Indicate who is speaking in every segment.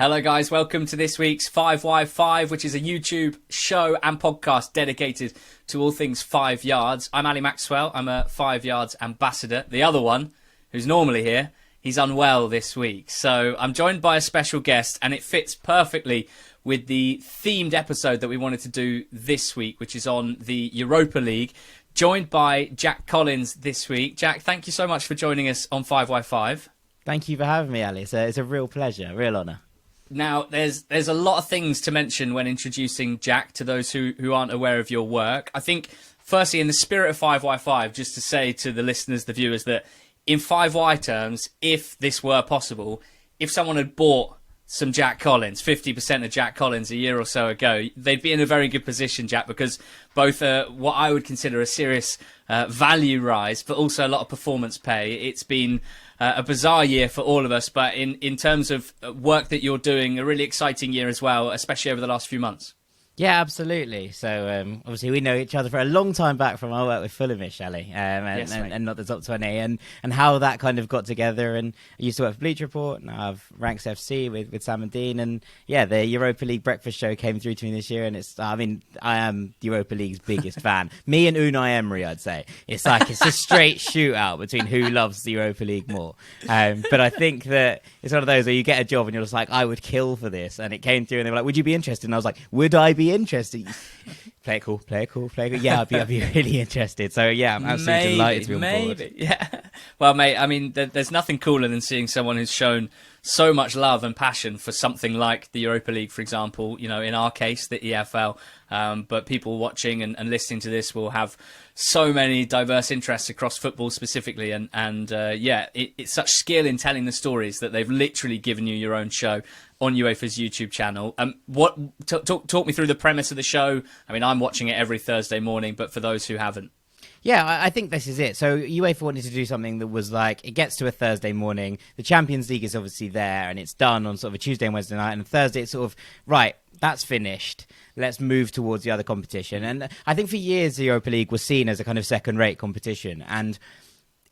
Speaker 1: Hello guys, welcome to this week's 5y5, which is a YouTube show and podcast dedicated to all things 5 yards. I'm Ali Maxwell, I'm a 5 yards ambassador. The other one, who's normally here, he's unwell this week. So I'm joined by a special guest, and it fits perfectly with the themed episode that we wanted to do this week, which is on the Europa League. Joined by Jack Collins this week. Jack, thank you so much for joining us on 5y5.
Speaker 2: Thank you for having me, Ali. It's a real pleasure, real honour.
Speaker 1: Now, there's a lot of things to mention when introducing Jack to those who aren't aware of your work. I think, firstly, in the spirit of 5y5, just to say to the listeners, the viewers, that in 5y terms, if this were possible, if someone had bought some Jack Collins, 50% of Jack Collins a year or so ago, they'd be in a very good position, Jack, because both what I would consider a serious value rise, but also a lot of performance pay. It's been a bizarre year for all of us, but in terms of work that you're doing, a really exciting year as well, especially over the last few months.
Speaker 2: Yeah, absolutely. So obviously we know each other for a long time back from our work with Fulhamish, Ali, and not the top 20, and how that kind of got together. And I used to work for Bleach Report, and I have Ranks FC with Sam and Dean, and yeah, the Europa League breakfast show came through to me this year, and I am the Europa League's biggest fan. Me and Unai Emery, I'd say. It's a straight shootout between who loves the Europa League more. But I think that it's one of those where you get a job and you're just like, I would kill for this, and it came through, and they were like, would you be interested? And I was like, would I be interested? Play it cool. Yeah, I'd be really interested. So yeah, I'm absolutely delighted to be on board.
Speaker 1: Yeah. Well, mate, I mean, there's nothing cooler than seeing someone who's shown so much love and passion for something like the Europa League, for example. You know, in our case, the EFL. But people watching and listening to this will have so many diverse interests across football specifically, and it's such skill in telling the stories that they've literally given you your own show on UEFA's YouTube channel. Talk me through the premise of the show. I mean, I'm watching it every Thursday morning, but for those who haven't.
Speaker 2: Yeah, I think this is it. So UEFA wanted to do something that was like, it gets to a Thursday morning, the Champions League is obviously there, and it's done on sort of a Tuesday and Wednesday night, and Thursday it's sort of, right, that's finished. Let's move towards the other competition. And I think for years the Europa League was seen as a kind of second-rate competition, and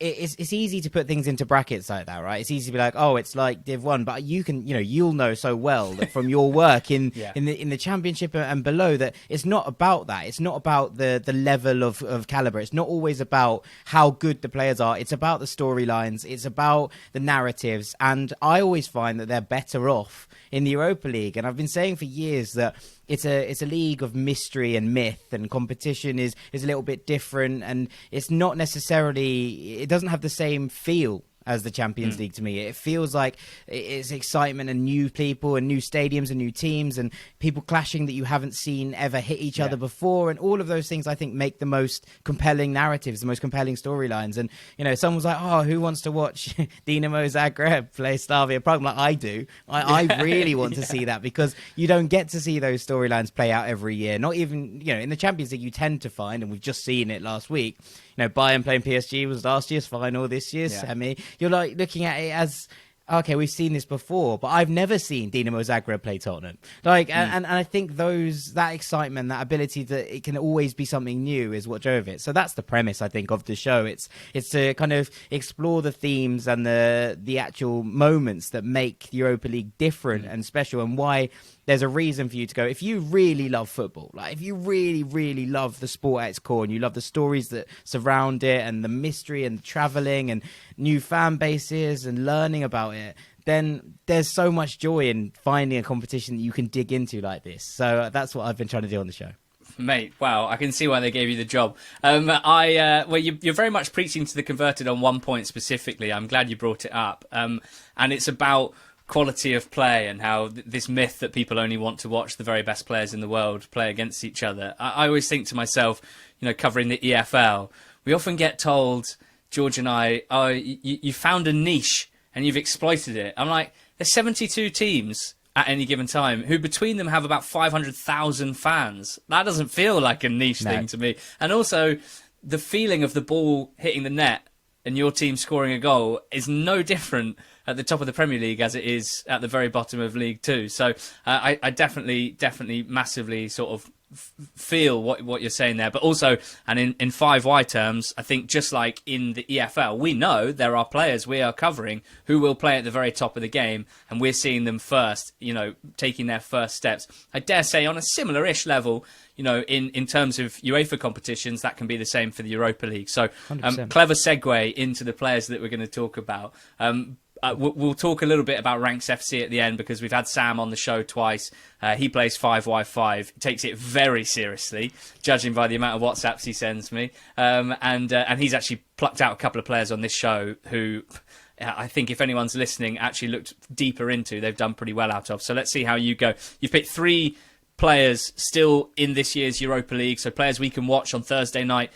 Speaker 2: it's easy to put things into brackets like that, right? It's easy to be like, oh, it's like Div 1, but you'll know so well that from your work in the Championship and below that it's not about that. It's not about the level of caliber. It's not always about how good the players are. It's about the storylines. It's about the narratives. And I always find that they're better off in the Europa League. And I've been saying for years that it's a league of mystery and myth, and competition is a little bit different, and it's not necessarily, it doesn't have the same feel as the Champions League to me. It feels like it's excitement and new people and new stadiums and new teams and people clashing that you haven't seen ever hit each other before, and all of those things I think make the most compelling narratives, the most compelling storylines. And someone's like, oh, who wants to watch Dinamo Zagreb play Slavia Prague? I'm like, I do. I really want to see that, because you don't get to see those storylines play out every year. Not even, in the Champions League you tend to find, and we've just seen it last week, Bayern playing PSG was last year's final, this year's semi. You're like looking at it as, okay, we've seen this before, but I've never seen Dinamo Zagreb play Tottenham. And I think that excitement, that ability that it can always be something new is what drove it. So that's the premise, I think, of the show. It's to kind of explore the themes and the actual moments that make the Europa League different and special, and why there's a reason for you to go. If you really love football, like if you really, really love the sport at its core, and you love the stories that surround it and the mystery and the travelling and new fan bases and learning about it, then there's so much joy in finding a competition that you can dig into like this. So that's what I've been trying to do on the show.
Speaker 1: Mate, wow, I can see why they gave you the job. You're very much preaching to the converted on one point specifically. I'm glad you brought it up. And it's about quality of play, and how this myth that people only want to watch the very best players in the world play against each other. I always think to myself, covering the EFL, we often get told, George and I, oh, you found a niche and you've exploited it. I'm like, there's 72 teams at any given time who between them have about 500,000 fans. That doesn't feel like a niche thing to me. And also, the feeling of the ball hitting the net and your team scoring a goal is no different at the top of the Premier League as it is at the very bottom of League Two. So I definitely massively sort of feel what you're saying there, but also, and in 5Y terms, I think just like in the EFL, we know there are players we are covering who will play at the very top of the game, and we're seeing them first, taking their first steps. I dare say on a similar-ish level, in terms of UEFA competitions, that can be the same for the Europa League. So, clever segue into the players that we're going to talk about. We'll talk a little bit about Ranks FC at the end, because we've had Sam on the show twice. He plays 5y5, takes it very seriously, judging by the amount of WhatsApps he sends me. And he's actually plucked out a couple of players on this show who I think if anyone's listening actually looked deeper into, they've done pretty well out of. So let's see how you go. You've picked 3 players still in this year's Europa League, so players we can watch on Thursday night.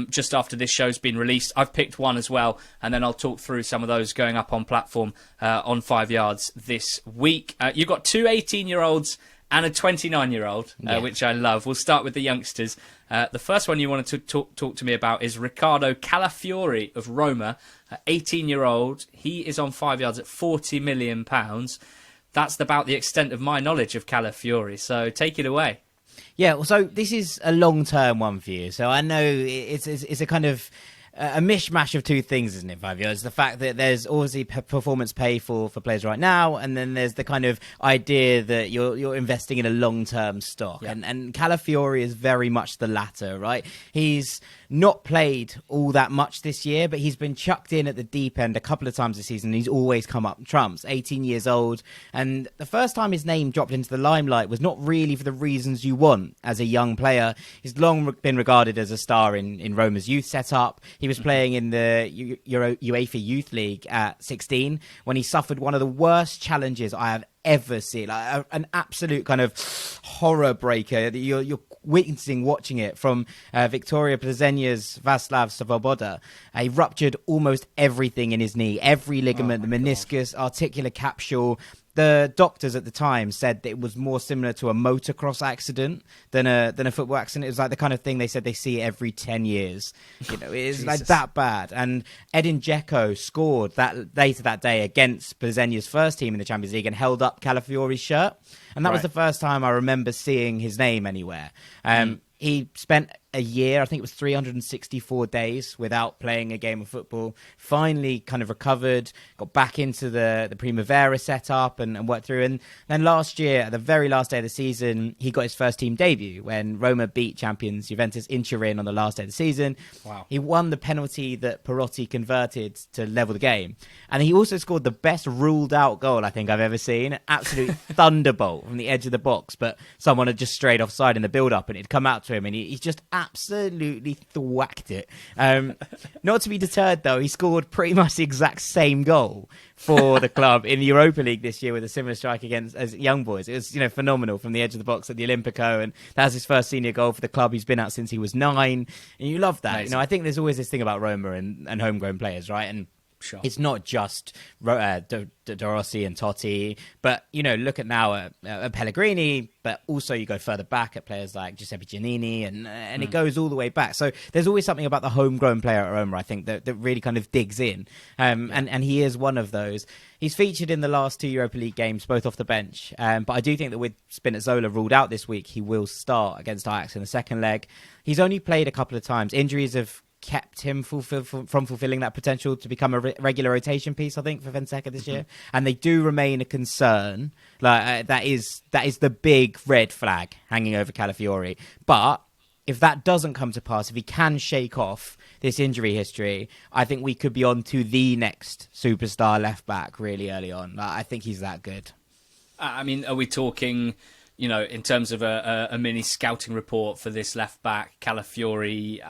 Speaker 1: Just after this show's been released. I've picked one as well, and then I'll talk through some of those going up on platform on 5 Yards this week. You've got 2 18-year-olds and a 29-year-old, which I love. We'll start with the youngsters. The first one you wanted to talk to me about is Riccardo Califiori of Roma, 18-year-old. He is on 5 Yards at £40 million. That's about the extent of my knowledge of Califiori, so take it away.
Speaker 2: Yeah, well, so this is a long-term one for you. So I know it's a kind of a mishmash of two things, isn't it, 5 years? The fact that there's obviously performance pay for players right now, and then there's the kind of idea that you're investing in a long-term stock. Yeah. And Califiori is very much the latter, right? He's not played all that much this year, but he's been chucked in at the deep end a couple of times this season. He's always come up trumps, 18 years old. And the first time his name dropped into the limelight was not really for the reasons you want as a young player. He's long been regarded as a star in Roma's youth setup. He was playing in the UEFA Youth League at 16 when he suffered one of the worst challenges I have ever seen, like an absolute kind of horror breaker. You're witnessing watching it from Victoria Plzeňa's Václav Svoboda. He ruptured almost everything in his knee, every ligament, the meniscus, articular capsule. The doctors at the time said that it was more similar to a motocross accident than a football accident. It was like the kind of thing they said they see every 10 years. It's like that bad. And Edin Dzeko scored that later that day against Plzeňa's first team in the Champions League and held up Califiori's shirt. And that was the first time I remember seeing his name anywhere. He spent a year, I think it was 364 days without playing a game of football, finally kind of recovered, got back into the Primavera setup and worked through. And then last year, at the very last day of the season, he got his first team debut when Roma beat champions Juventus in Turin on the last day of the season. Wow. He won the penalty that Perotti converted to level the game. And he also scored the best ruled out goal I think I've ever seen. An absolute thunderbolt from the edge of the box, but someone had just strayed offside in the build-up and it'd come out to him and he just absolutely thwacked it. Not to be deterred, though, he scored pretty much the exact same goal for the club in the Europa League this year with a similar strike against as young boys. It was, phenomenal from the edge of the box at the Olimpico, and that's his first senior goal for the club. He's been out since he was 9, and you love that. Amazing. I think there's always this thing about Roma and homegrown players, right? And sure, it's not just De Rossi and Totti, but look at now at Pellegrini, but also you go further back at players like Giuseppe Giannini, and it goes all the way back. So there's always something about the homegrown player at Roma, I think, that really kind of digs in, and he is one of those. He's featured in the last 2 Europa League games, both off the bench, but I do think that with Spinazzola ruled out this week, he will start against Ajax in the second leg. He's only played a couple of times. Injuries have kept him from fulfilling that potential to become a regular rotation piece, I think, for Fonseca this year. And they do remain a concern. That is the big red flag hanging over Califiori. But if that doesn't come to pass, if he can shake off this injury history, I think we could be on to the next superstar left back really early on. I think he's that good.
Speaker 1: I mean, are we talking, in terms of a mini scouting report for this left back, Califiori,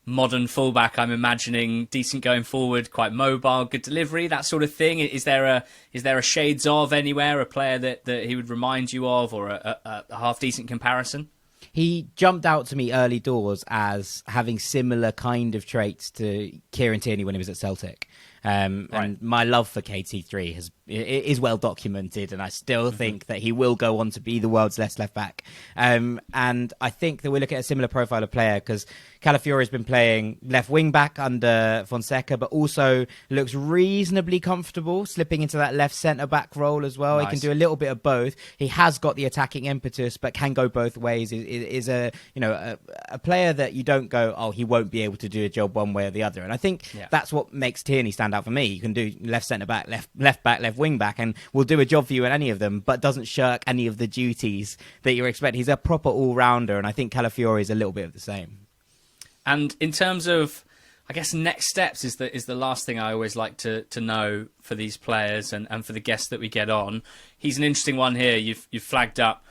Speaker 1: modern fullback, I'm imagining, decent going forward, quite mobile, good delivery, that sort of thing? Is there a shades of anywhere, a player that he would remind you of, or a half-decent comparison?
Speaker 2: He jumped out to me early doors as having similar kind of traits to Kieran Tierney when he was at Celtic. And my love for KT3 is well documented, and I still think that he will go on to be the world's best left back. And I think that we're looking at a similar profile of player, because Califiori has been playing left wing back under Fonseca, but also looks reasonably comfortable slipping into that left centre back role as well. Nice. He can do a little bit of both. He has got the attacking impetus, but can go both ways. Is a player that you don't go, oh, he won't be able to do a job one way or the other. And I think that's what makes Tierney stand out for me. You can do left centre back, left back, left wing back, and will do a job for you in any of them, but doesn't shirk any of the duties that you're expecting. He's a proper all-rounder, and I think Califiori is a little bit of the same.
Speaker 1: And in terms of, I guess, next steps is the last thing I always like to know for these players and for the guests that we get on. He's an interesting one here. You've flagged up,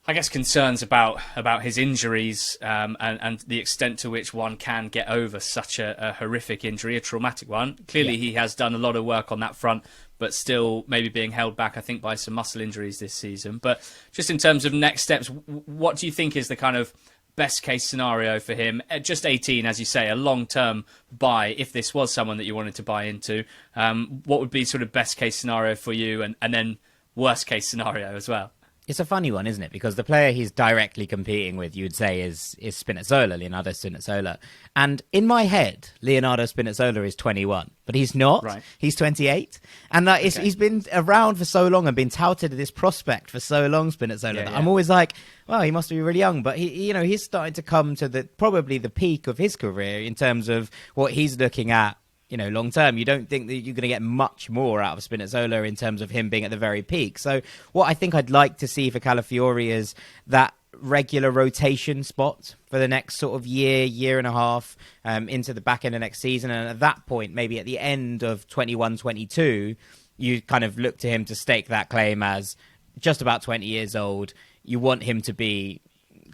Speaker 1: I guess, concerns about his injuries and the extent to which one can get over such a horrific injury, a traumatic one. Clearly, he has done a lot of work on that front, but still maybe being held back, I think, by some muscle injuries this season. But just in terms of next steps, what do you think is the kind of best case scenario for him? Just 18, as you say, a long-term buy, if this was someone that you wanted to buy into. What would be sort of best case scenario for you, and then worst case scenario as well?
Speaker 2: It's a funny one, isn't it? Because the player he's directly competing with, you would say, is Spinazzola, Leonardo Spinazzola. And in my head, Leonardo Spinazzola is 21, but he's not. Right. He's 28. And he's been around for so long and been touted as this prospect for so long, Spinazzola. Yeah. I'm always like, well, he must be really young. But he's starting to come to probably the peak of his career in terms of what he's looking at. Long term, you don't think that you're going to get much more out of Spinazzola in terms of him being at the very peak. So what I think I'd like to see for Califiori is that regular rotation spot for the next sort of year and a half into the back end of next season. And at that point, maybe at the end of 21-22, you kind of look to him to stake that claim as just about 20 years old. You want him to be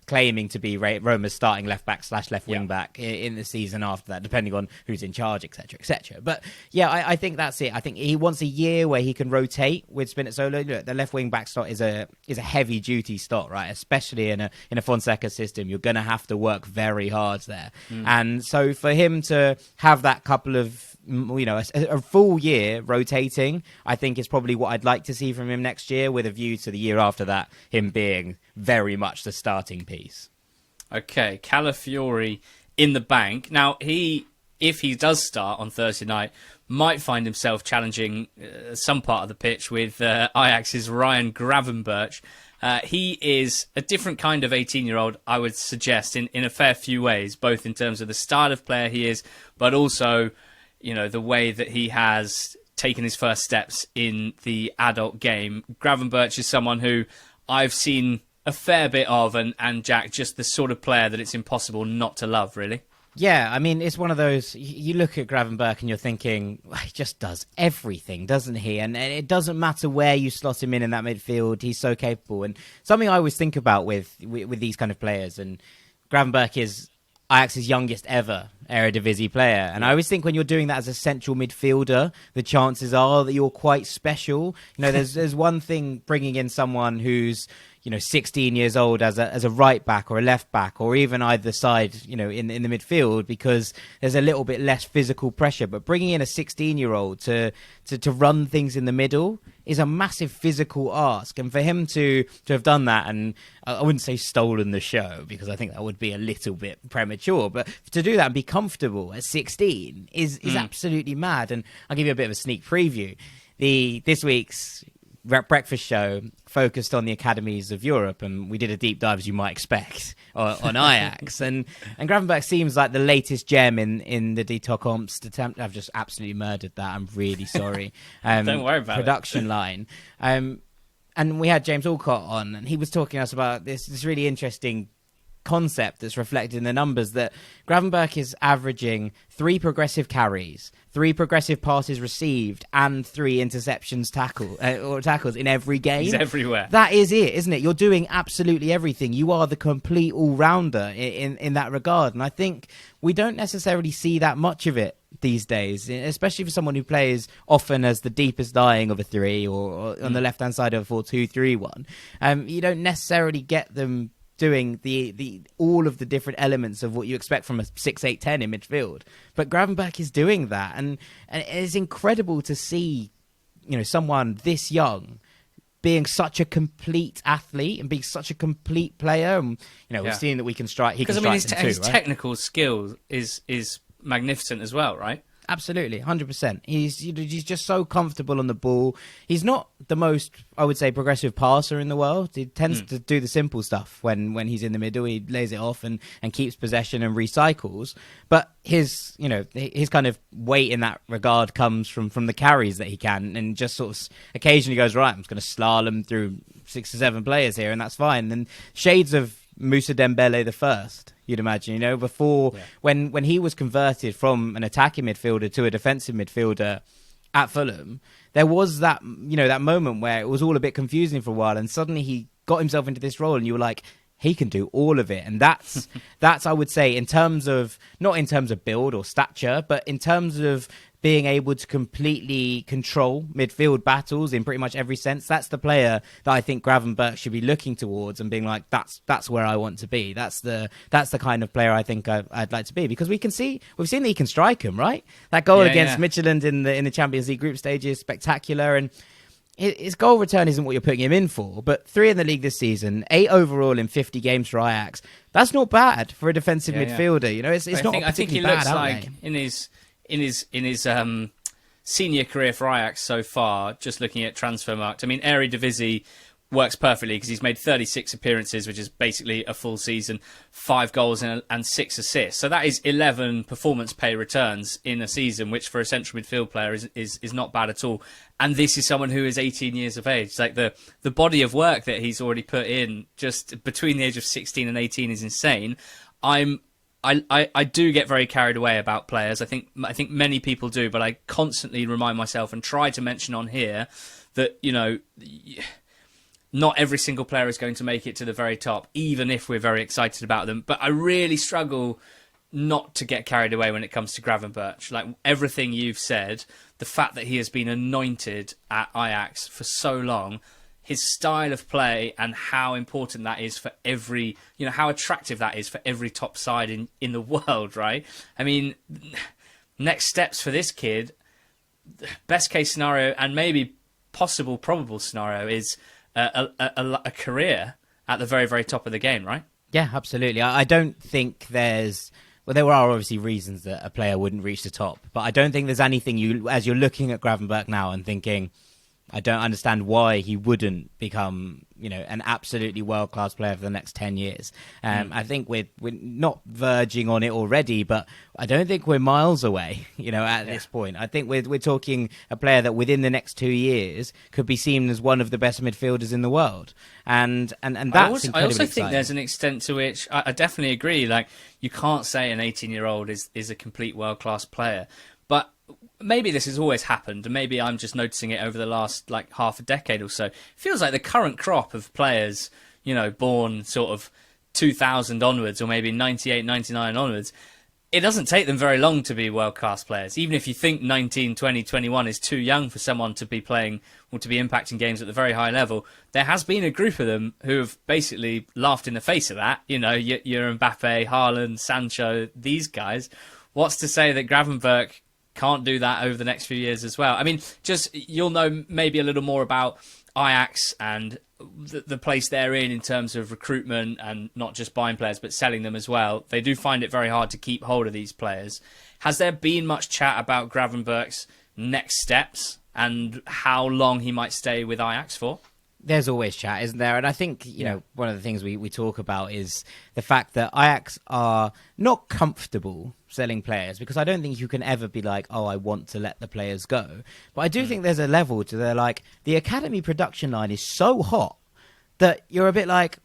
Speaker 2: claiming to be Roma's starting left back / left wing back in the season after that, depending on who's in charge, etc., etc. But yeah, I think that's it. I think he wants a year where he can rotate with Spinazzola. Look, the left wing back slot is a heavy duty slot, right? Especially in a Fonseca system, you're going to have to work very hard there. And so for him to have that couple of a full year rotating, I think is probably what I'd like to see from him next year, with a view to the year after that, him being very much the starting piece. Okay,
Speaker 1: Califiori in the bank. Now, if he does start on Thursday night, might find himself challenging some part of the pitch with Ajax's Ryan Gravenberch. He is a different kind of 18-year-old, I would suggest, in a fair few ways, both in terms of the style of player he is, but also the way that he has taken his first steps in the adult game. Gravenberch is someone who I've seen a fair bit of, and Jack, just the sort of player that it's impossible not to love, really.
Speaker 2: Yeah, I mean, it's one of those, you look at Gravenberch and you're thinking, well, he just does everything, doesn't he? And it doesn't matter where you slot him in that midfield, he's so capable. And something I always think about with these kind of players, and Gravenberch is Ajax's youngest ever Eredivisie player. And I always think when you're doing that as a central midfielder, the chances are that you're quite special. There's one thing bringing in someone who's 16 years old as a right back or a left back, or even either side, in the midfield, because there's a little bit less physical pressure. But bringing in a 16-year-old to run things in the middle is a massive physical ask. And for him to have done that, and I wouldn't say stolen the show, because I think that would be a little bit premature, but to do that and be comfortable at 16 is absolutely mad. And I'll give you a bit of a sneak preview. This week's breakfast show focused on the academies of Europe, and we did a deep dive, as you might expect, on Ajax. and Gravenberch seems like the latest gem in the Detox attempt. I've just absolutely murdered that. I'm really sorry.
Speaker 1: Don't worry about
Speaker 2: production line. And we had James Alcott on, and he was talking to us about this really interesting concept that's reflected in the numbers, that Gravenberch is averaging 3 progressive carries, 3 progressive passes received, and 3 interceptions tackles in every game.
Speaker 1: He's everywhere.
Speaker 2: That is it, isn't it? You're doing absolutely everything. You are the complete all-rounder in that regard. And I think we don't necessarily see that much of it these days, especially for someone who plays often as the deepest lying of a 3 or on the left-hand side of a 4-2-3-1. You don't necessarily get them doing the all of the different elements of what you expect from a 6-8-10 in midfield. But Gravenberch is doing that, and it's incredible to see someone this young being such a complete athlete and being such a complete player. And, we've seen that we can strike. He can strike them too,
Speaker 1: his
Speaker 2: right?
Speaker 1: technical skill is magnificent as well, right?
Speaker 2: Absolutely, 100%. He's just so comfortable on the ball. He's not the most, I would say, progressive passer in the world. He tends to do the simple stuff when he's in the middle. He lays it off and keeps possession and recycles. But his kind of weight in that regard comes from the carries that he can, and just sort of occasionally goes, right, I'm just going to slalom through 6 or 7 players here, and that's fine. And shades of Moussa Dembele the first, you'd imagine, before when he was converted from an attacking midfielder to a defensive midfielder at Fulham, there was that that moment where it was all a bit confusing for a while, and suddenly he got himself into this role, and you were like, he can do all of it. And that's I would say, in terms of, not in terms of build or stature, but in terms of being able to completely control midfield battles in pretty much every sense, that's the player that I think Gravenberch should be looking towards and being like, that's where I want to be. That's the kind of player I think I'd like to be, because we've seen that he can strike him, right? That goal against Midtjylland in the Champions League group stage is spectacular, and his goal return isn't what you're putting him in for, but 3 in the league this season, 8 overall in 50 games for Ajax. That's not bad for a defensive midfielder. It's not. I think he looks
Speaker 1: like in his senior career for Ajax so far, just looking at Transfermarkt. I mean, Eredivisie works perfectly because he's made 36 appearances, which is basically a full season, 5 goals and 6 assists. So that is 11 performance pay returns in a season, which for a central midfield player is not bad at all. And this is someone who is 18 years of age. Like the body of work that he's already put in just between the age of 16 and 18 is insane. I do get very carried away about players. I think many people do, but I constantly remind myself and try to mention on here that, not every single player is going to make it to the very top, even if we're very excited about them. But I really struggle not to get carried away when it comes to Gravenberch. Like everything you've said, the fact that he has been anointed at Ajax for so long, his style of play and how important that is for every, how attractive that is for every top side in the world, right? I mean, next steps for this kid, best case scenario and maybe possible probable scenario is a career at the very, very top of the game, right?
Speaker 2: Yeah, absolutely. I don't think there's... Well, there are obviously reasons that a player wouldn't reach the top, but I don't think there's anything as you're looking at Gravenberch now and thinking, I don't understand why he wouldn't become, an absolutely world-class player for the next 10 years. I think we're not verging on it already, but I don't think we're miles away, at this point. I think we're talking a player that within the next 2 years could be seen as one of the best midfielders in the world. And that's
Speaker 1: I also
Speaker 2: exciting.
Speaker 1: think there's an extent to which I definitely agree. Like, you can't say an 18-year-old is a complete world-class player, but maybe this has always happened, and maybe I'm just noticing it over the last half a decade or so. It feels like the current crop of players, born sort of 2000 onwards, or maybe 98, 99 onwards, it doesn't take them very long to be world-class players. Even if you think 19, 20, 21 is too young for someone to be playing or to be impacting games at the very high level, there has been a group of them who have basically laughed in the face of that. Your Mbappe, Haaland, Sancho, these guys. What's to say that Gravenberch can't do that over the next few years as well? I mean, just you'll know maybe a little more about Ajax and the place they're in terms of recruitment and not just buying players but selling them as well. They do find it very hard to keep hold of these players. Has there been much chat about Gravenberch's next steps and how long he might stay with Ajax for?
Speaker 2: There's always chat, isn't there? And I think, one of the things we talk about is the fact that Ajax are not comfortable selling players, because I don't think you can ever be like, oh, I want to let the players go. But I do think there's a level to the academy production line is so hot that you're a bit like,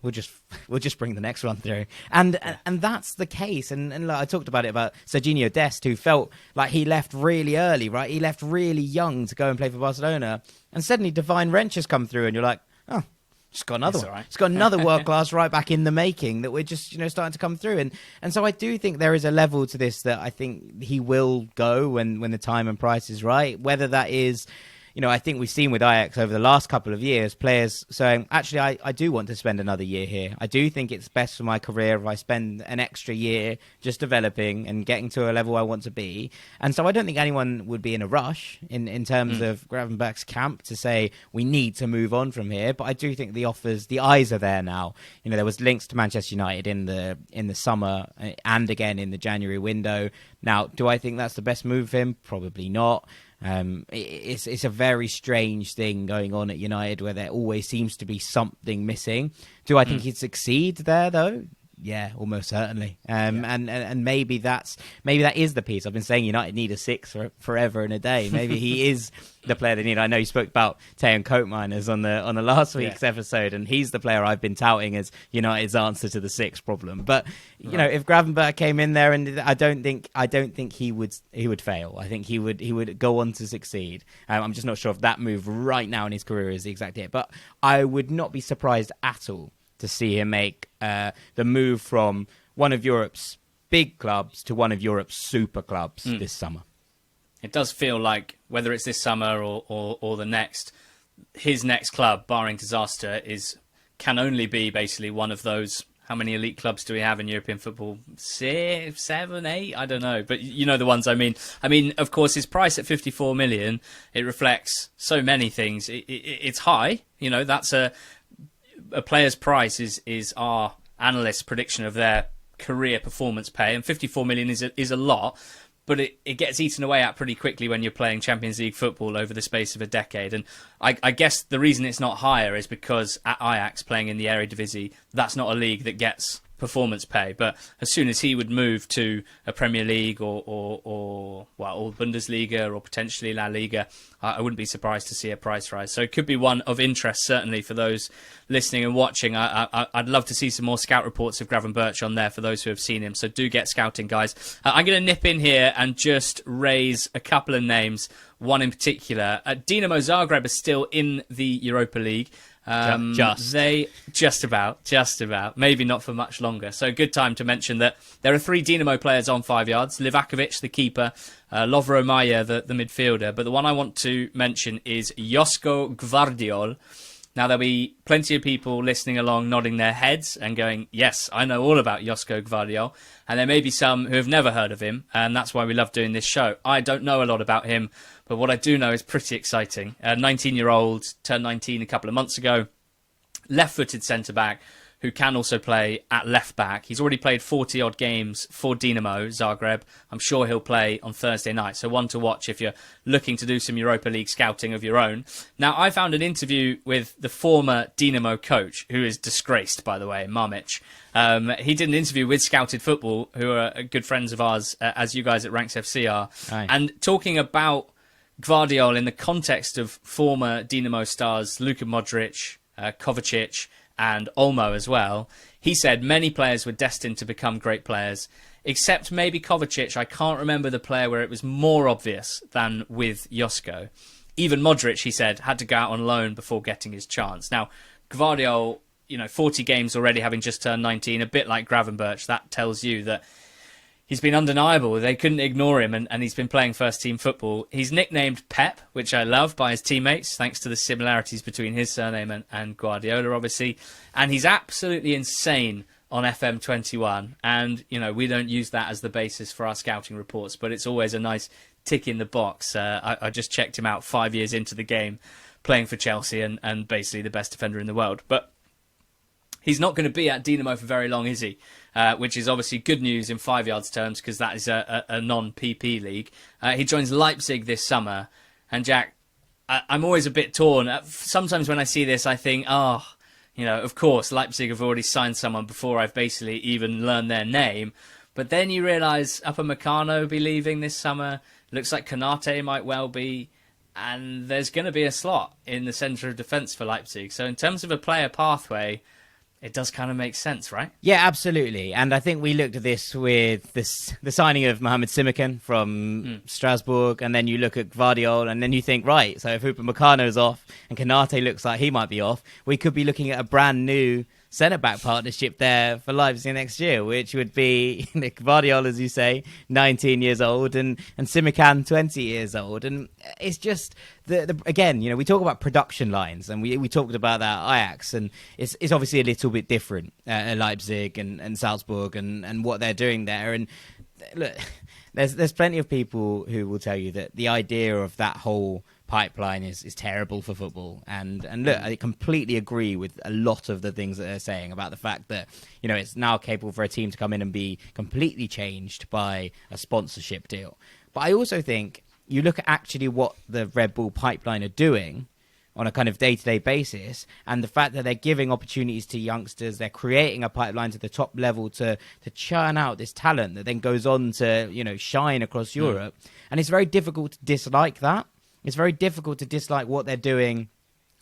Speaker 2: we'll just bring the next one through, and that's the case. And I talked about it about Serginho Dest, who felt like he left really early, right? He left really young to go and play for Barcelona, and suddenly Divine Wrench has come through, and you're like, oh, it's got another one. Right. It's got another world class right back in the making that we're just starting to come through, and so I do think there is a level to this that I think he will go when the time and price is right. Whether that is I think we've seen with Ajax over the last couple of years, players saying, actually, I do want to spend another year here. I do think it's best for my career if I spend an extra year just developing and getting to a level I want to be. And so I don't think anyone would be in a rush in terms of Gravenberch's camp to say we need to move on from here. But I do think the eyes are there now. There was links to Manchester United in the summer and again in the January window. Now, do I think that's the best move for him? Probably not. It's a very strange thing going on at United where there always seems to be something missing. Do I think he'd succeed there, though? Yeah, almost certainly. And maybe that is the piece. I've been saying United need a six forever and a day. Maybe he is the player they need. I know you spoke about Tejan Koopmeiners on the last week's episode, and he's the player I've been touting as United's answer to the six problem. But if Gravenberch came in there, and I don't think he would fail. I think he would go on to succeed. I'm just not sure if that move right now in his career is the exact hit. But I would not be surprised at all to see him make the move from one of Europe's big clubs to one of Europe's super clubs this summer.
Speaker 1: It does feel like, whether it's this summer or the next, his next club, barring disaster, can only be basically one of those. How many elite clubs do we have in European football? 6, 7, 8? I don't know. But you know the ones I mean. I mean, of course, his price at 54 million, it reflects so many things. It's high. That's a player's price is our analyst's prediction of their career performance pay, and 54 million is a lot, but it gets eaten away at pretty quickly when you're playing Champions League football over the space of a decade. And I guess the reason it's not higher is because at Ajax, playing in the Eredivisie, that's not a league that gets performance pay. But as soon as he would move to a Premier League or Bundesliga or potentially La Liga, I wouldn't be surprised to see a price rise. So it could be one of interest, certainly, for those listening and watching. I'd love to see some more scout reports of Gravenberch on there for those who have seen him. So do get scouting, guys. I'm going to nip in here and just raise a couple of names, one in particular. Dinamo Zagreb is still in the Europa League. Just about, maybe not for much longer. So good time to mention that there are 3 Dinamo players on 5 yards. Livakovic, the keeper, Lovro Mayer, the midfielder. But the one I want to mention is Josko Gvardiol. Now, there'll be plenty of people listening along, nodding their heads and going, yes, I know all about Josko Gvardiol. And there may be some who have never heard of him, and that's why we love doing this show. I don't know a lot about him, but what I do know is pretty exciting. 19-year-old, turned 19 a couple of months ago, left-footed centre-back, who can also play at left-back. He's already played 40-odd games for Dinamo Zagreb. I'm sure he'll play on Thursday night, so one to watch if you're looking to do some Europa League scouting of your own. Now, I found an interview with the former Dinamo coach, who is disgraced, by the way, Mamic. He did an interview with Scouted Football, who are good friends of ours, as you guys at Ranks FC are,
Speaker 2: Aye.
Speaker 1: and talking about Gvardiol in the context of former Dinamo stars Luka Modric, Kovacic, and Olmo as well. He said many players were destined to become great players, except maybe Kovacic. I can't remember the player where it was more obvious than with Josko. Even Modric, he said, had to go out on loan before getting his chance. Now, Gvardiol, 40 games already, having just turned 19, a bit like Gravenberch. That tells you that he's been undeniable. They couldn't ignore him, and he's been playing first-team football. He's nicknamed Pep, which I love, by his teammates, thanks to the similarities between his surname and Guardiola, obviously. And he's absolutely insane on FM21. And, we don't use that as the basis for our scouting reports, but it's always a nice tick in the box. I just checked him out 5 years into the game, playing for Chelsea and basically the best defender in the world. But he's not going to be at Dinamo for very long, is he? Which is obviously good news in 5 yards terms, because that is a non-PP league. He joins Leipzig this summer. And Jack, I'm always a bit torn. Sometimes when I see this, I think, of course, Leipzig have already signed someone before I've basically even learned their name. But then you realise Upamecano will be leaving this summer. Looks like Konate might well be. And there's going to be a slot in the centre of defence for Leipzig. So in terms of a player pathway, it does kind of make sense, right?
Speaker 2: Yeah, absolutely. And I think we looked at this with the signing of Mohamed Simakan from Strasbourg, and then you look at Gvardiol, and then you think, right, so if Upamecano's off and Konate looks like he might be off, we could be looking at a brand new centre-back partnership there for Leipzig next year, which would be Gvardiol, as you say, 19 years old, and Simikan, 20 years old. And it's just, again, we talk about production lines, and we talked about that at Ajax, and it's obviously a little bit different at Leipzig and Salzburg and what they're doing there. And look, there's plenty of people who will tell you that the idea of that whole pipeline is terrible for football, and look, I completely agree with a lot of the things that they're saying about the fact that it's now capable for a team to come in and be completely changed by a sponsorship deal. But I also think you look at actually what the Red Bull pipeline are doing on a kind of day-to-day basis, and the fact that they're giving opportunities to youngsters, they're creating a pipeline to the top level to churn out this talent that then goes on to shine across Europe. And it's very difficult to dislike that. It's very difficult to dislike what they're doing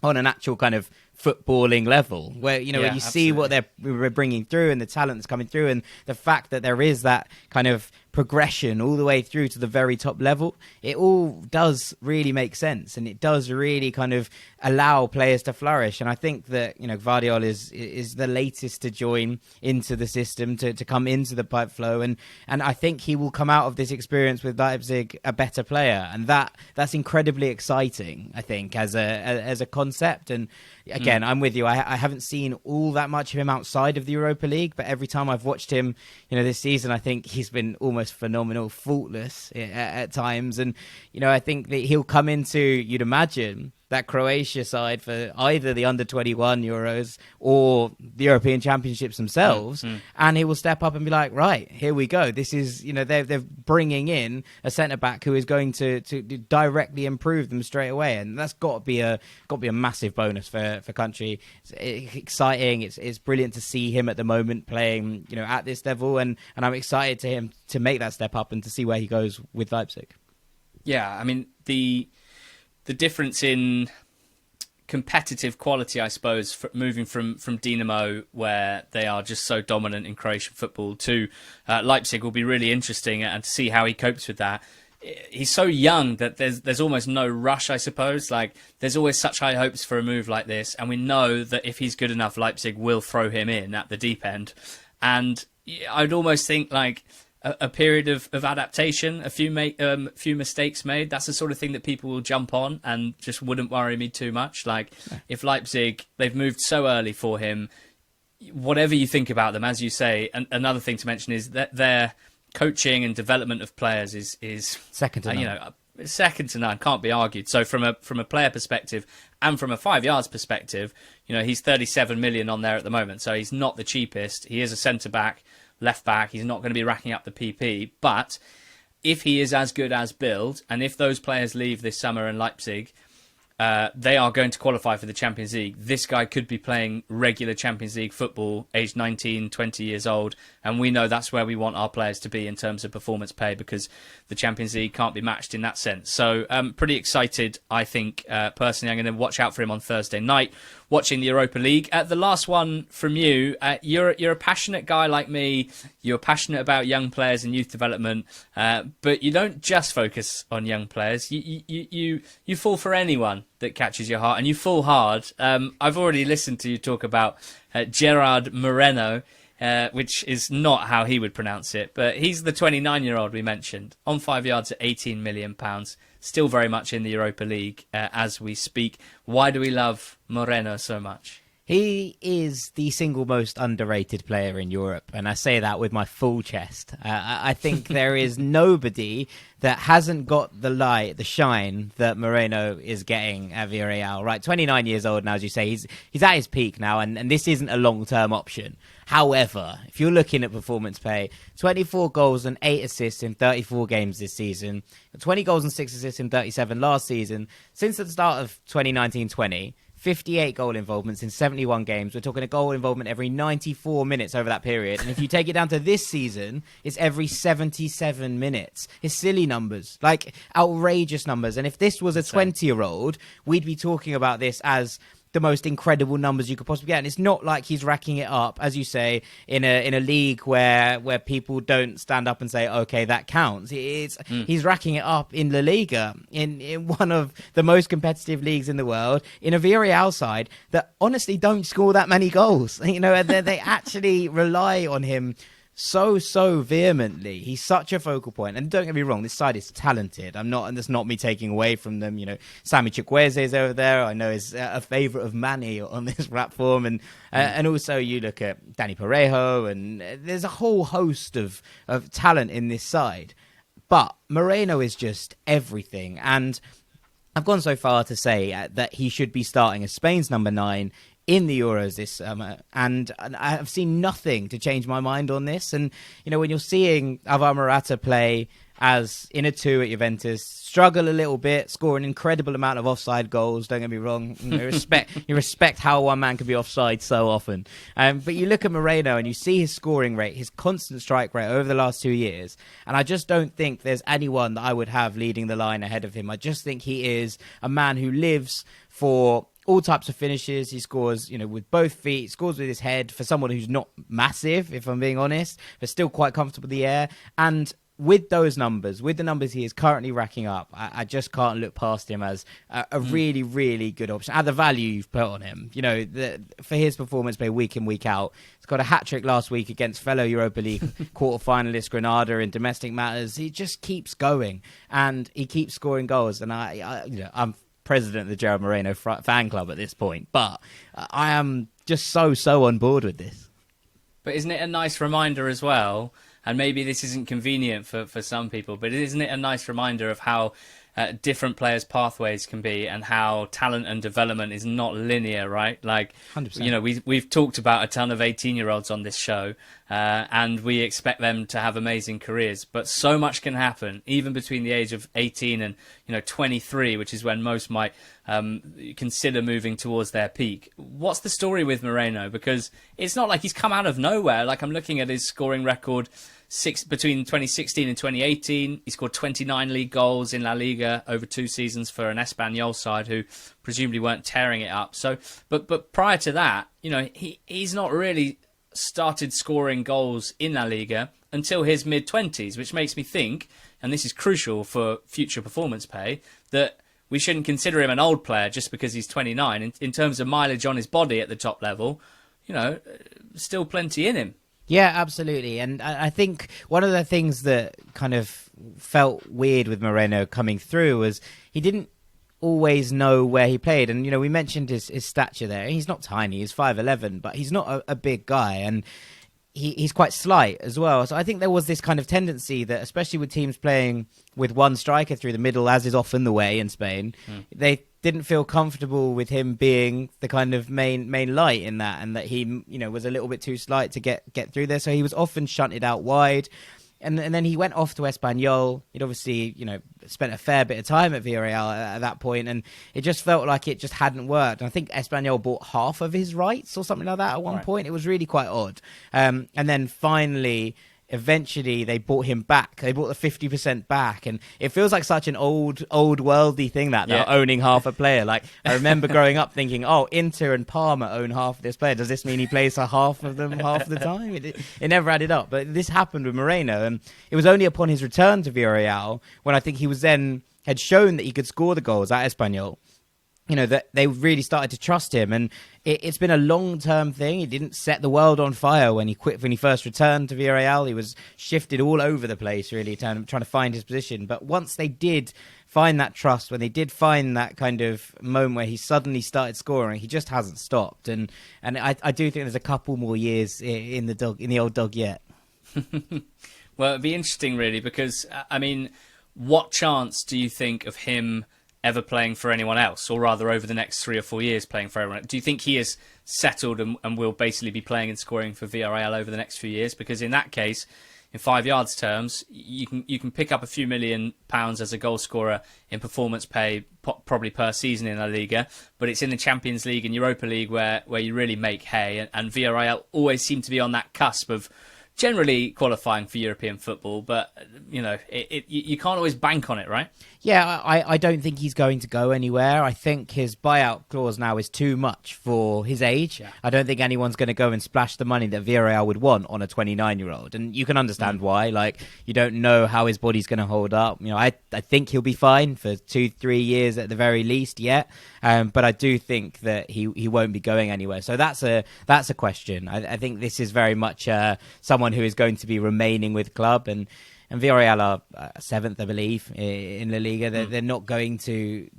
Speaker 2: on an actual kind of footballing level, where when you see what we're bringing through and the talent that's coming through, and the fact that there is that kind of progression all the way through to the very top level, it all does really make sense, and it does really kind of allow players to flourish. And I think that Gvardiol is the latest to join into the system, to come into the pipe flow, and I think he will come out of this experience with Leipzig a better player, and that's incredibly exciting, I think, as a concept. And again, I'm with you. I haven't seen all that much of him outside of the Europa League, but every time I've watched him, this season, I think he's been almost phenomenal, faultless at times. And, I think that he'll come into, you'd imagine, that Croatia side for either the under-21 Euros or the European Championships themselves, and he will step up and be like, right, here we go. This is, they're bringing in a centre-back who is going to directly improve them straight away, and that's got to be a massive bonus for country. It's exciting. It's brilliant to see him at the moment playing, at this level, and I'm excited to him to make that step up and to see where he goes with Leipzig.
Speaker 1: Yeah, I mean, the difference in competitive quality, I suppose, moving from Dinamo, where they are just so dominant in Croatian football, to Leipzig will be really interesting, and to see how he copes with that. He's so young that there's almost no rush, I suppose. Like, there's always such high hopes for a move like this, and we know that if he's good enough, Leipzig will throw him in at the deep end. And I'd almost think like a period of adaptation, a few mistakes made. That's the sort of thing that people will jump on, and just wouldn't worry me too much. Like, if Leipzig, they've moved so early for him, whatever you think about them, as you say, another thing to mention is that their coaching and development of players is
Speaker 2: second to none.
Speaker 1: Second to none, can't be argued. So from a player perspective and from a 5 yards perspective, he's 37 million on there at the moment, so he's not the cheapest. He is a centre back, left back. He's not going to be racking up the PP, but if he is as good as billed, and if those players leave this summer in Leipzig, they are going to qualify for the Champions League. This guy could be playing regular Champions League football, aged 19, 20 years old, and we know that's where we want our players to be in terms of performance pay, because the Champions League can't be matched in that sense. So pretty excited, I think, personally. I'm going to watch out for him on Thursday night, watching the Europa League. The last one from you, you're a passionate guy like me. You're passionate about young players and youth development, but you don't just focus on young players. You fall for anyone that catches your heart, and you fall hard. I've already listened to you talk about Gerard Moreno, which is not how he would pronounce it, but he's the 29-year-old we mentioned, on 5 yards at £18 million, still very much in the Europa League as we speak. Why do we love Moreno so much?
Speaker 2: He is the single most underrated player in Europe, and I say that with my full chest. I think there is nobody that hasn't got the shine that Moreno is getting at Villarreal. Right, 29 years old now, as you say. He's at his peak now, and this isn't a long-term option. However, if you're looking at performance pay, 24 goals and 8 assists in 34 games this season, 20 goals and 6 assists in 37 last season. Since the start of 2019-20, 58 goal involvements in 71 games. We're talking a goal involvement every 94 minutes over that period. And if you take it down to this season, it's every 77 minutes. It's silly numbers, like outrageous numbers. And if this was a 20-year-old, we'd be talking about this as the most incredible numbers you could possibly get. And it's not like he's racking it up, as you say, in a league where people don't stand up and say, okay, that counts. He's racking it up in La Liga, in one of the most competitive leagues in the world, in a Villarreal side that honestly don't score that many goals. You know, they actually rely on him so vehemently. He's such a focal point, and don't get me wrong, this side is talented. And that's not me taking away from them. You know, Sammy Chukwueze is over there. I know is a favourite of Manny on this platform, and also you look at Danny Parejo, and there's a whole host of talent in this side. But Moreno is just everything, and I've gone so far to say that he should be starting as Spain's number 9 in the Euros this summer, and I have seen nothing to change my mind on this. And you know, when you're seeing Alvaro Morata play as in a 2 at Juventus, struggle a little bit, score an incredible amount of offside goals, don't get me wrong, you respect how one man can be offside so often, but you look at Moreno and you see his scoring rate, his constant strike rate over the last 2 years, and I just don't think there's anyone that I would have leading the line ahead of him. I just think he is a man who lives for all types of finishes. He scores, you know, with both feet, scores with his head, for someone who's not massive, if I'm being honest, but still quite comfortable in the air. And with those numbers, with the numbers he is currently racking up, I just can't look past him as a really, really good option. At the value you've put on him, you know, for his performance play week in, week out. He's got a hat-trick last week against fellow Europa League quarter-finalist Granada in domestic matters. He just keeps going, and he keeps scoring goals. And I'm president of the Gerard Moreno fan club at this point, but I am just so on board with this.
Speaker 1: But isn't it a nice reminder as well, and maybe this isn't convenient for some people, but isn't it a nice reminder of how different players' pathways can be, and how talent and development is not linear, right? Like,
Speaker 2: 100%.
Speaker 1: You know, we've talked about a ton of 18-year-olds on this show, and we expect them to have amazing careers, but so much can happen even between the age of 18 and 23, which is when most might consider moving towards their peak. What's the story with Moreno? Because it's not like he's come out of nowhere. Like, I'm looking at his scoring record. Between 2016 and 2018, he scored 29 league goals in La Liga over 2 seasons for an Espanyol side who presumably weren't tearing it up. So, but prior to that, he's not really started scoring goals in La Liga until his mid-20s, which makes me think, and this is crucial for future performance pay, that we shouldn't consider him an old player just because he's 29. In terms of mileage on his body at the top level, still plenty in him.
Speaker 2: Yeah, absolutely. And I think one of the things that kind of felt weird with Moreno coming through was he didn't always know where he played. And, we mentioned his stature there. He's not tiny, he's 5'11", but he's not a big guy. And he's quite slight as well. So I think there was this kind of tendency that, especially with teams playing with one striker through the middle, as is often the way in Spain, they didn't feel comfortable with him being the kind of main light in that, and that he was a little bit too slight to get through there. So he was often shunted out wide. And then he went off to Espanyol. He'd obviously, spent a fair bit of time at Villarreal at that point, and it just felt like it just hadn't worked. And I think Espanyol bought half of his rights or something like that at one point. It was really quite odd. And then finally, eventually, they bought him back. They bought the 50% back, and it feels like such an old worldy thing that they're owning half a player. Like, I remember growing up thinking, "Oh, Inter and Parma own half of this player. Does this mean he plays for half of them half the time?" It never added up. But this happened with Moreno, and it was only upon his return to Villarreal, when I think he had shown that he could score the goals at Espanyol, that they really started to trust him. And it's been a long-term thing. He didn't set the world on fire when he first returned to Villarreal. He was shifted all over the place, really, trying to find his position. But once they did find that trust, when they did find that kind of moment where he suddenly started scoring, he just hasn't stopped. And I do think there's a couple more years in the old dog yet.
Speaker 1: Well, it'd be interesting, really, because, what chance do you think of him ever playing for anyone else, or rather over the next 3 or 4 years playing for everyone else? Do you think he is settled and will basically be playing and scoring for Villarreal over the next few years? Because in that case, in 5 yards terms, you can pick up a few £1 million as a goal scorer in performance pay, probably per season in La Liga, but it's in the Champions League and Europa League where you really make hay, and Villarreal always seem to be on that cusp of generally qualifying for European football, but you can't always bank on it, right?
Speaker 2: Yeah, I don't think he's going to go anywhere. I think his buyout clause now is too much for his age.
Speaker 1: Yeah.
Speaker 2: I don't think anyone's going to go and splash the money that Villarreal would want on a 29-year-old. And you can understand why. Like, you don't know how his body's going to hold up. You know, I think he'll be fine for 2-3 years at the very least yet. But I do think that he won't be going anywhere. So that's a question. I think this is very much someone who is going to be remaining with club. And Villarreal are seventh, I believe, in La Liga. They're not going to.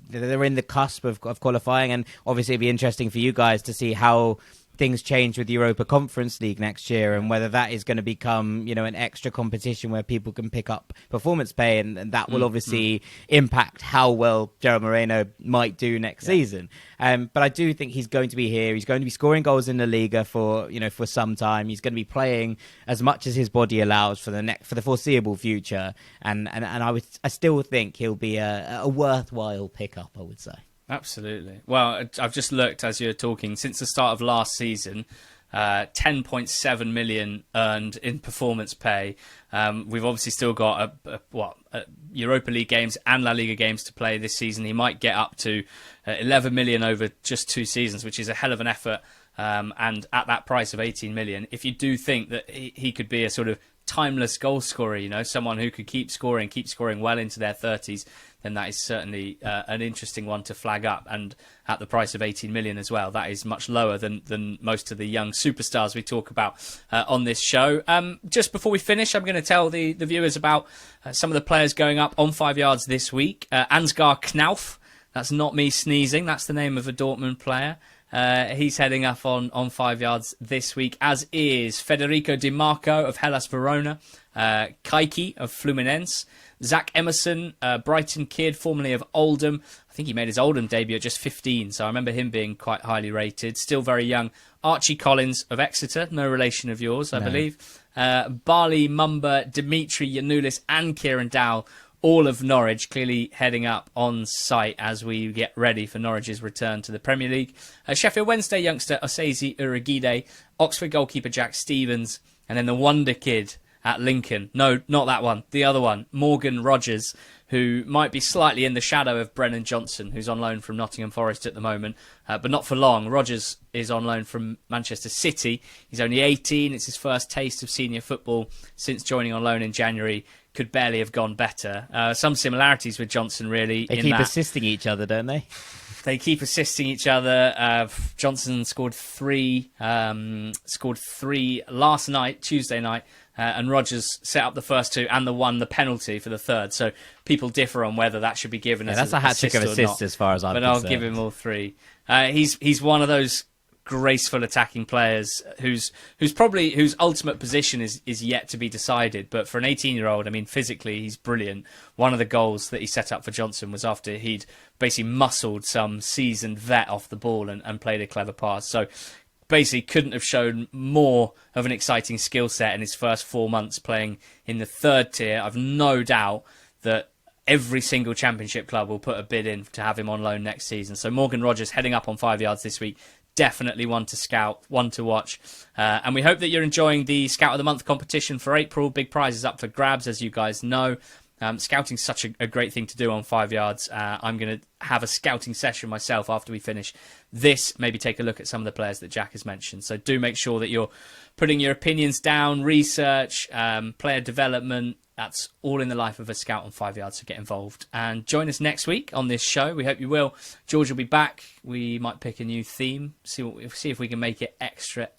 Speaker 2: They're in the cusp of qualifying, and obviously it'd be interesting for you guys to see how things change with the Europa Conference League next year, and whether that is going to become, you know, an extra competition where people can pick up performance pay, and that will obviously impact how well Gerard Moreno might do next season. But I do think he's going to be here. He's going to be scoring goals in La Liga for some time. He's going to be playing as much as his body allows for the foreseeable future, and I still think he'll be a worthwhile pickup, I would say.
Speaker 1: Absolutely. Well, I've just looked as you're talking. Since the start of last season, 10.7 million earned in performance pay. We've obviously still got Europa League games and La Liga games to play this season. He might get up to 11 million over just 2 seasons, which is a hell of an effort. And at that price of 18 million, if you do think that he could be a sort of timeless goal scorer, you know, someone who could keep scoring well into their 30s, then that is certainly an interesting one to flag up. And at the price of 18 million as well, that is much lower than most of the young superstars we talk about on this show. Just before we finish, I'm going to tell the viewers about some of the players going up on 5 yards this week. Ansgar Knauf, that's not me sneezing, that's the name of a Dortmund player. He's heading up on 5 yards this week, as is Federico Di Marco of Hellas Verona, Kaiki of Fluminense, Zach Emerson, Brighton kid, formerly of Oldham. I think he made his Oldham debut at just 15, so I remember him being quite highly rated. Still very young. Archie Collins of Exeter, no relation of yours, I believe. Barley Mumba, Dimitri Yanoulis and Kieran Dowell, all of Norwich, clearly heading up on site as we get ready for Norwich's return to the Premier League. Sheffield Wednesday youngster Osezi Urugide, Oxford goalkeeper Jack Stevens, and then the wonder kid at Lincoln. No, not that one. The other one, Morgan Rogers, who might be slightly in the shadow of Brennan Johnson, who's on loan from Nottingham Forest at the moment, but not for long. Rogers is on loan from Manchester City. He's only 18. It's his first taste of senior football since joining on loan in January. Could barely have gone better. Some similarities with Johnson, really.
Speaker 2: They keep assisting each other, don't they?
Speaker 1: They keep assisting each other. Johnson scored three last night, Tuesday night, and Rogers set up the first 2 and the penalty for the third. So people differ on whether that should be given as
Speaker 2: that's a hat-trick of assists as far as I'm concerned.
Speaker 1: But I'll give him all 3. He's one of those graceful attacking players whose ultimate position is yet to be decided. But for an 18-year-old, I mean, physically he's brilliant. One of the goals that he set up for Johnson was after he'd basically muscled some seasoned vet off the ball and played a clever pass. So basically couldn't have shown more of an exciting skill set in his first 4 months playing in the 3rd tier. I've no doubt that every single championship club will put a bid in to have him on loan next season. So Morgan Rogers heading up on 5 yards this week. Definitely one to scout, one to watch. And we hope that you're enjoying the Scout of the Month competition for April. Big prizes up for grabs, as you guys know. Scouting's such a great thing to do on 5 yards. I'm going to have a scouting session myself after we finish this. Maybe take a look at some of the players that Jack has mentioned. So do make sure that you're putting your opinions down, research, player development. That's all in the life of a scout on 5 yards, so get involved. And join us next week on this show. We hope you will. George will be back. We might pick a new theme, see if we can make it extra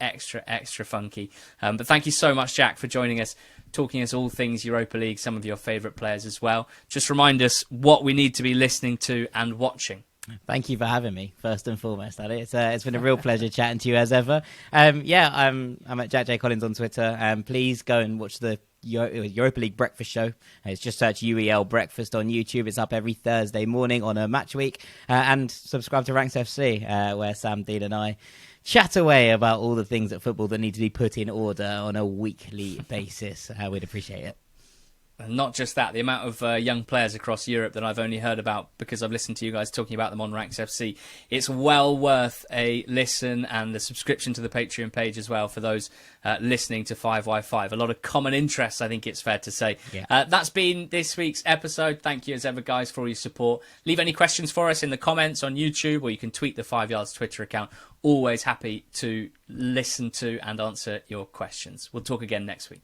Speaker 1: funky. But thank you so much, Jack, for joining us, talking us all things Europa League, some of your favourite players as well. Just remind us what we need to be listening to and watching.
Speaker 2: Thank you for having me, first and foremost, Ali. It's been a real pleasure chatting to you as ever. I'm at Jack J. Collins on Twitter. Please go and watch the Europa League breakfast show. It's just search UEL breakfast on YouTube. It's up every Thursday morning on a match week. And subscribe to Ranks FC, where Sam, Dean and I chat away about all the things at football that need to be put in order on a weekly basis. We'd appreciate it.
Speaker 1: And not just that, the amount of young players across Europe that I've only heard about because I've listened to you guys talking about them on Ranks FC. It's well worth a listen and a subscription to the Patreon page as well for those listening to 5x5. A lot of common interests, I think it's fair to say.
Speaker 2: Yeah.
Speaker 1: That's been this week's episode. Thank you as ever, guys, for all your support. Leave any questions for us in the comments on YouTube, or you can tweet the 5 Yards Twitter account. Always happy to listen to and answer your questions. We'll talk again next week.